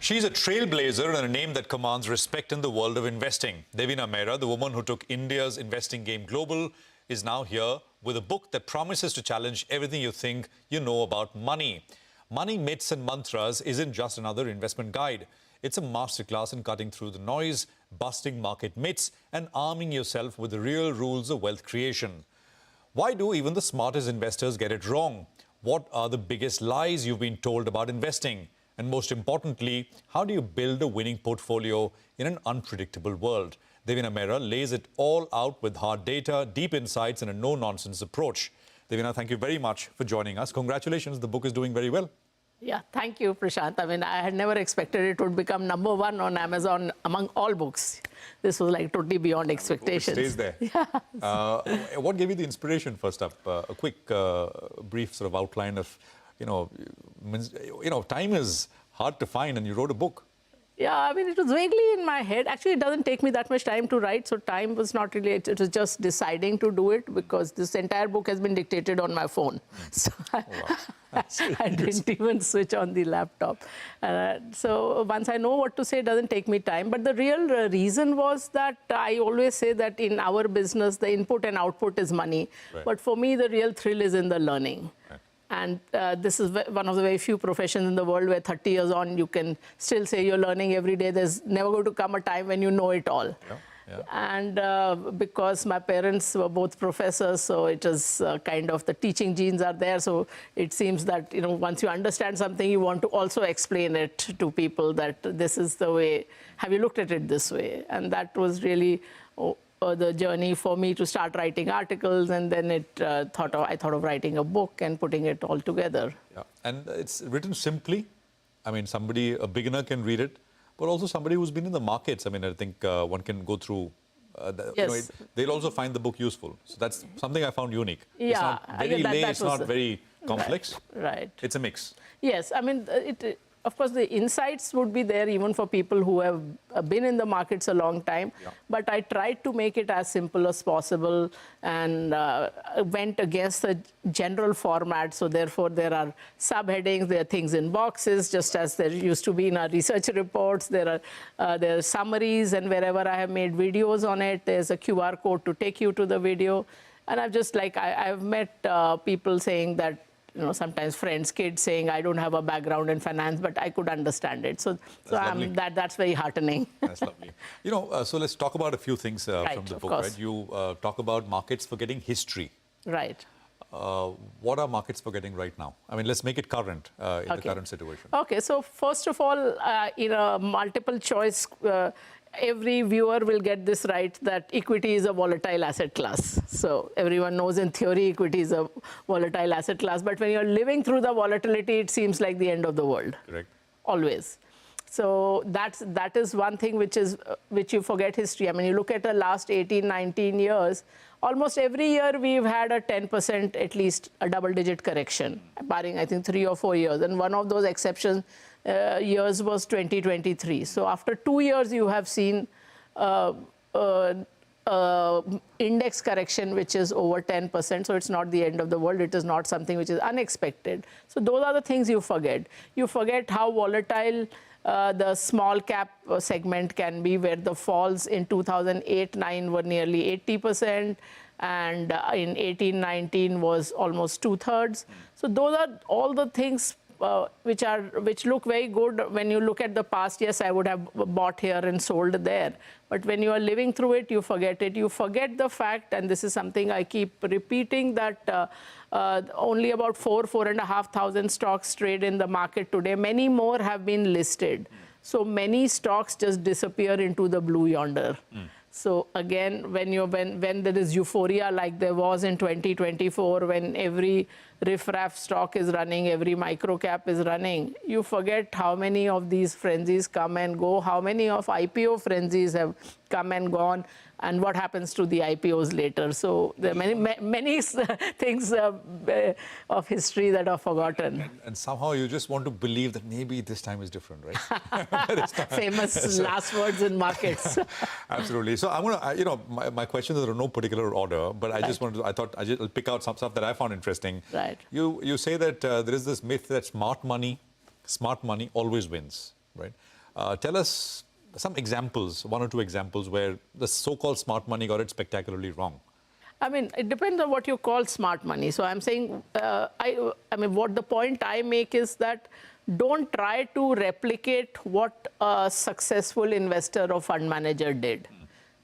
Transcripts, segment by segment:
She's a trailblazer and a name that commands respect in the world of investing. Devina Mehra, the woman who took India's investing game global, is now here with a book that promises to challenge everything you think you know about money. Money Myths and Mantras isn't just another investment guide. It's a masterclass in cutting through the noise, busting market myths, and arming yourself with the real rules of wealth creation. Why do even the smartest investors get it wrong? What are the biggest lies you've been told about investing? And most importantly, how do you build a winning portfolio in an unpredictable world? Devina Mehra lays it all out with hard data, deep insights, and a no-nonsense approach. Devina, thank you very much for joining us. Congratulations, the book is doing very well. Yeah, thank you, Prashant. I mean, I had never expected it would become #1 on Amazon among all books. This was like totally beyond expectations. It stays there. Yeah. What gave you the inspiration, first up? A quick, brief sort of outline of, time is hard to find and you wrote a book. Yeah, I mean, it was vaguely in my head. Actually, it doesn't take me that much time to write, so time was not really, it was just deciding to do it because this entire book has been dictated on my phone. So I didn't even switch on the laptop. So once I know what to say, it doesn't take me time. But the real reason was that I always say that in our business, the input and output is money. Right. But for me, the real thrill is in the learning. Right. And this is one of the very few professions in the world where 30 years on, you can still say you're learning every day. There's never going to come a time when you know it all. Yeah, yeah. And because my parents were both professors, so it is kind of the teaching genes are there. So it seems that, once you understand something, you want to also explain it to people that this is the way. Have you looked at it this way? And that was really the journey for me to start writing articles, and then I thought of writing a book and putting it all together. Yeah. And it's written simply. I mean, a beginner can read it, but also somebody who's been in the markets. I mean, I think one can go through. Yes. They'll also find the book useful. So that's something I found unique. Yeah, it's not very it's not very complex. Right. It's a mix. Yes, I mean, of course, the insights would be there even for people who have been in the markets a long time. Yeah. But I tried to make it as simple as possible and went against the general format. So therefore, there are subheadings, there are things in boxes, just as there used to be in our research reports. There are summaries, and wherever I have made videos on it, there's a QR code to take you to the video. And I've just I've met people saying that, sometimes friends, kids saying, I don't have a background in finance, but I could understand it. So that's very heartening. That's lovely. So let's talk about a few things from the book, right? You talk about markets forgetting history. Right. What are markets forgetting right now? I mean, let's make it current in the current situation. Okay, so first of all, in a multiple choice, every viewer will get this right, that equity is a volatile asset class. So everyone knows in theory equity is a volatile asset class, but when you're living through the volatility, it seems like the end of the world. Correct. Always. So that is one thing which you forget history. I mean, you look at the last 18, 19 years, almost every year we've had a 10%, at least a double-digit correction, barring, I think, 3 or 4 years. And one of those exceptions years was 2023. So after 2 years, you have seen index correction, which is over 10%. So it's not the end of the world. It is not something which is unexpected. So those are the things you forget. You forget how volatile the small cap segment can be, where the falls in 2008-9 were nearly 80%, and in 18-19 was almost 2/3. So those are all the things which look very good when you look at the past. Yes, I would have bought here and sold there. But when you are living through it, you forget it. You forget the fact, and this is something I keep repeating, that only about 4,500 stocks trade in the market today. Many more have been listed. So many stocks just disappear into the blue yonder. So again, when there is euphoria like there was in 2024, when every riff-raff stock is running, every micro cap is running, you forget how many of these frenzies come and go, how many of IPO frenzies have come and gone, and what happens to the IPOs later. So there are many things of history that are forgotten. And somehow you just want to believe that maybe this time is different, right? Famous last words in markets. Absolutely. So I'm going to, my questions are in no particular order, but I just wanted to, I'll pick out some stuff that I found interesting. Right. You say that there is this myth that smart money always wins. right? Tell us some examples, one or two examples where the so-called smart money got it spectacularly wrong. I mean, it depends on what you call smart money. So I'm saying, I mean, what the point I make is that don't try to replicate what a successful investor or fund manager did.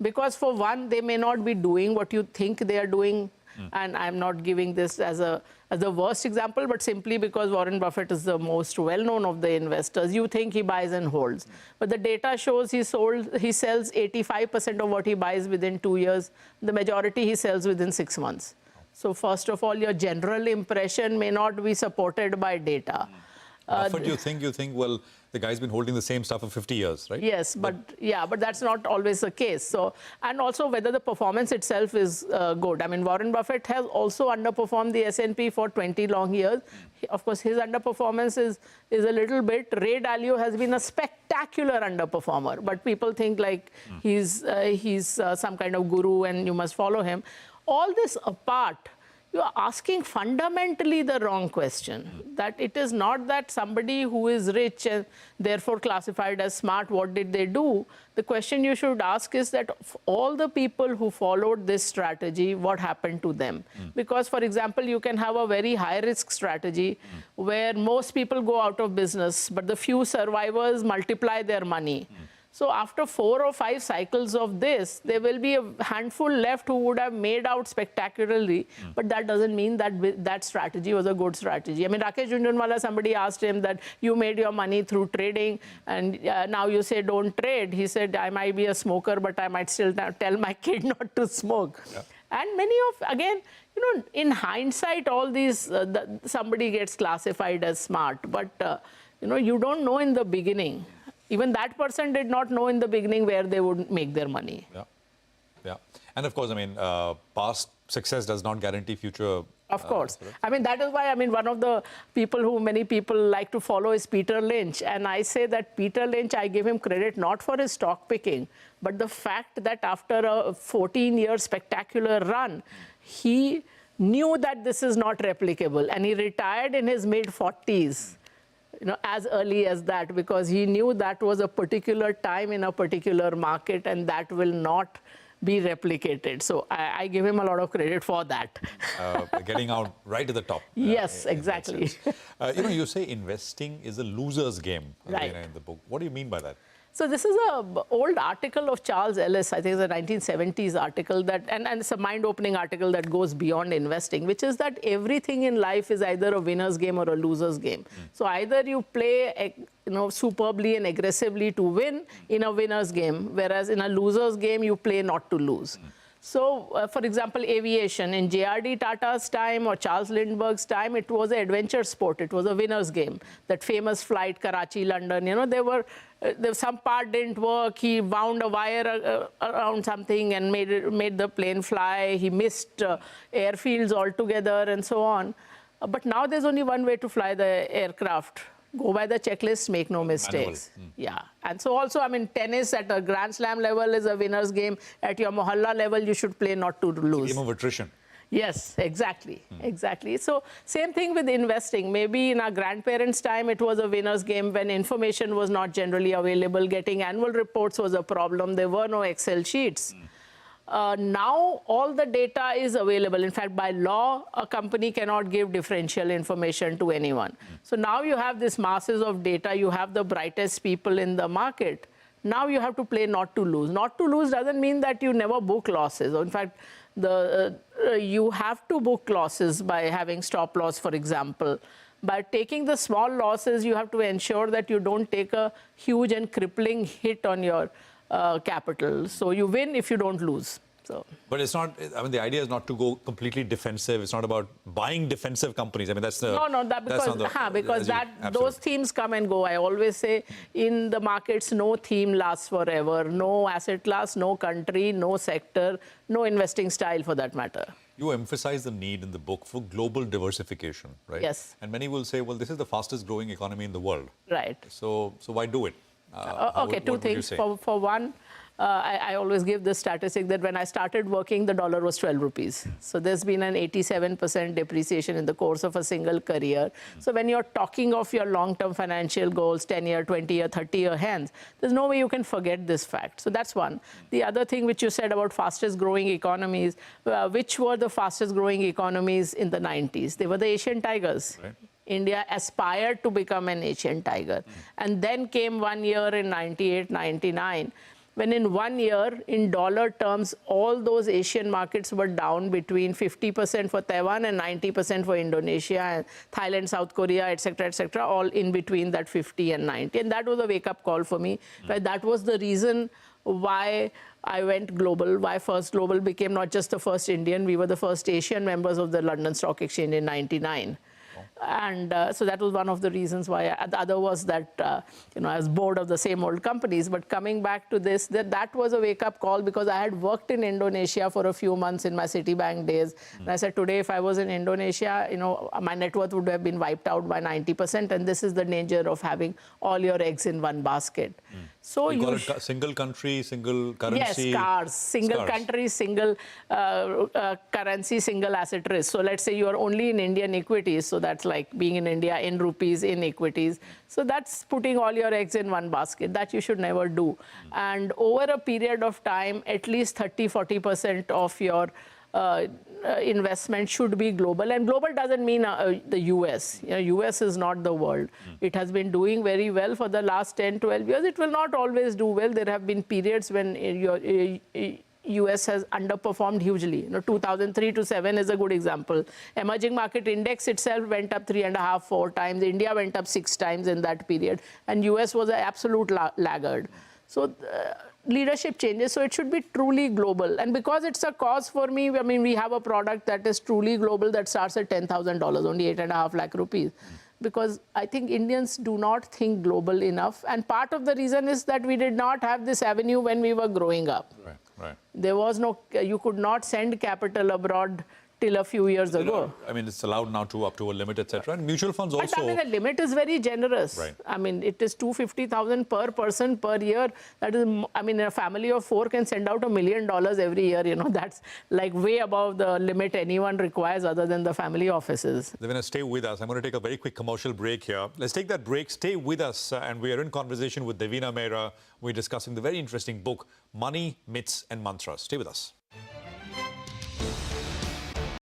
Because for one, they may not be doing what you think they are doing. And I'm not giving this as the worst example, but simply because Warren Buffett is the most well-known of the investors, you think he buys and holds. But the data shows he sells 85% of what he buys within 2 years. The majority he sells within 6 months. So first of all, your general impression may not be supported by data. Buffett, you think, well, the guy's been holding the same stuff for 50 years, right? Yes, but that's not always the case. So, and also whether the performance itself is good. I mean, Warren Buffett has also underperformed the S&P for 20 long years. Of course, his underperformance is a little bit. Ray Dalio has been a spectacular underperformer, but people think like he's some kind of guru and you must follow him. All this apart, you are asking fundamentally the wrong question. That it is not that somebody who is rich and therefore classified as smart, what did they do? The question you should ask is that all the people who followed this strategy, what happened to them? Because, for example, you can have a very high-risk strategy where most people go out of business, but the few survivors multiply their money. So after 4 or 5 cycles of this, there will be a handful left who would have made out spectacularly, but that doesn't mean that that strategy was a good strategy. I mean, Rakesh Jhunjhunwala, somebody asked him that you made your money through trading, and now you say don't trade. He said, I might be a smoker, but I might still tell my kid not to smoke. Yeah. And many of, again, you know, in hindsight, all these, somebody gets classified as smart, but, you know, you don't know in the beginning. Even that person did not know in the beginning where they would make their money. Yeah, yeah. And of course, I mean, past success does not guarantee future. Of course. I mean, that is why, I mean, one of the people who many people like to follow is Peter Lynch. And I say that Peter Lynch, I give him credit not for his stock picking, but the fact that after a 14-year spectacular run, he knew that this is not replicable. And he retired in his mid-40s. You know, as early as that, because he knew that was a particular time in a particular market and that will not be replicated. So I give him a lot of credit for that. Getting out right at the top. Yes, exactly. You know, you say investing is a loser's game, right, in the book. What do you mean by that? So this is an old article of Charles Ellis, I think it's a 1970s article, that, and it's a mind-opening article that goes beyond investing, which is that everything in life is either a winner's game or a loser's game. So either you play, you know, superbly and aggressively to win in a winner's game, whereas in a loser's game, you play not to lose. So, for example, aviation, in J.R.D. Tata's time or Charles Lindbergh's time, it was an adventure sport. It was a winner's game. That famous flight, Karachi, London, you know, there some part didn't work. He wound a wire around something and made the plane fly. He missed airfields altogether and so on. But now there's only one way to fly the aircraft. Go by the checklist, make no mistakes. Yeah. And so also, I mean, tennis at a Grand Slam level is a winner's game. At your mohalla level, you should play not to lose. It's a game of attrition. Yes, exactly. Exactly. So same thing with investing. Maybe in our grandparents' time, it was a winner's game when information was not generally available. Getting annual reports was a problem. There were no Excel sheets. Now all the data is available. In fact, by law, a company cannot give differential information to anyone. So now you have this masses of data. You have the brightest people in the market. Now you have to play not to lose. Not to lose doesn't mean that you never book losses. In fact, you have to book losses by having stop loss, for example. By taking the small losses, you have to ensure that you don't take a huge and crippling hit on your capital. So you win if you don't lose. So. But it's not, I mean, the idea is not to go completely defensive. It's not about buying defensive companies. I mean, that's the... No, because those themes come and go. I always say in the markets, no theme lasts forever. No asset class, no country, no sector, no investing style for that matter. You emphasize the need in the book for global diversification, right? Yes. And many will say, well, this is the fastest growing economy in the world. Right. So why do it? Okay, two things. For one, I always give this statistic that when I started working, the dollar was 12 rupees. So there's been an 87% depreciation in the course of a single career. So when you're talking of your long-term financial goals, 10-year, 20-year, 30-year hence, there's no way you can forget this fact. So that's one. The other thing which you said about fastest growing economies, which were the fastest growing economies in the 90s? They were the Asian tigers. Right. India aspired to become an Asian tiger. And then came 1 year in 98, 99, when in 1 year, in dollar terms, all those Asian markets were down between 50% for Taiwan and 90% for Indonesia, and Thailand, South Korea, et cetera, all in between that 50 and 90. And that was a wake-up call for me. But that was the reason why I went global, why First Global became not just the first Indian, we were the first Asian members of the London Stock Exchange in 99. And so that was one of the reasons why. The other was that, I was bored of the same old companies. But coming back to this, that was a wake-up call because I had worked in Indonesia for a few months in my Citibank days. And I said, today, if I was in Indonesia, my net worth would have been wiped out by 90%. And this is the danger of having all your eggs in one basket. So you call it single country, single currency? Yes, CARS. Single country, single currency, single asset risk. So let's say you are only in Indian equities. So that's like being in India in rupees, in equities. So that's putting all your eggs in one basket. That you should never do. And over a period of time, at least 30-40% of your investment should be global. And global doesn't mean the US. US is not the world. It has been doing very well for the last 10, 12 years. It will not always do well. There have been periods when your US has underperformed hugely. 2003 to 7 is a good example. Emerging market index itself went up 3.5, 4 times. India went up 6 times in that period. And US was an absolute laggard. So leadership changes, so it should be truly global. And because it's a cause for me, I mean, we have a product that is truly global that starts at $10,000, only 8.5 lakh rupees. Because I think Indians do not think global enough. And part of the reason is that we did not have this avenue when we were growing up. Right. There was no, you could not send capital abroad till a few years ago. I mean, it's allowed now to up to a limit, etc. And mutual funds also. But I mean, the limit is very generous. Right. I mean, it is 250,000 per person per year. That is, I mean, a family of 4 can send out $1 million every year. That's like way above the limit anyone requires other than the family offices. Devina, stay with us. I'm going to take a very quick commercial break here. Let's take that break. Stay with us. And we are in conversation with Devina Mehra. We're discussing the very interesting book, Money, Myths and Mantras. Stay with us.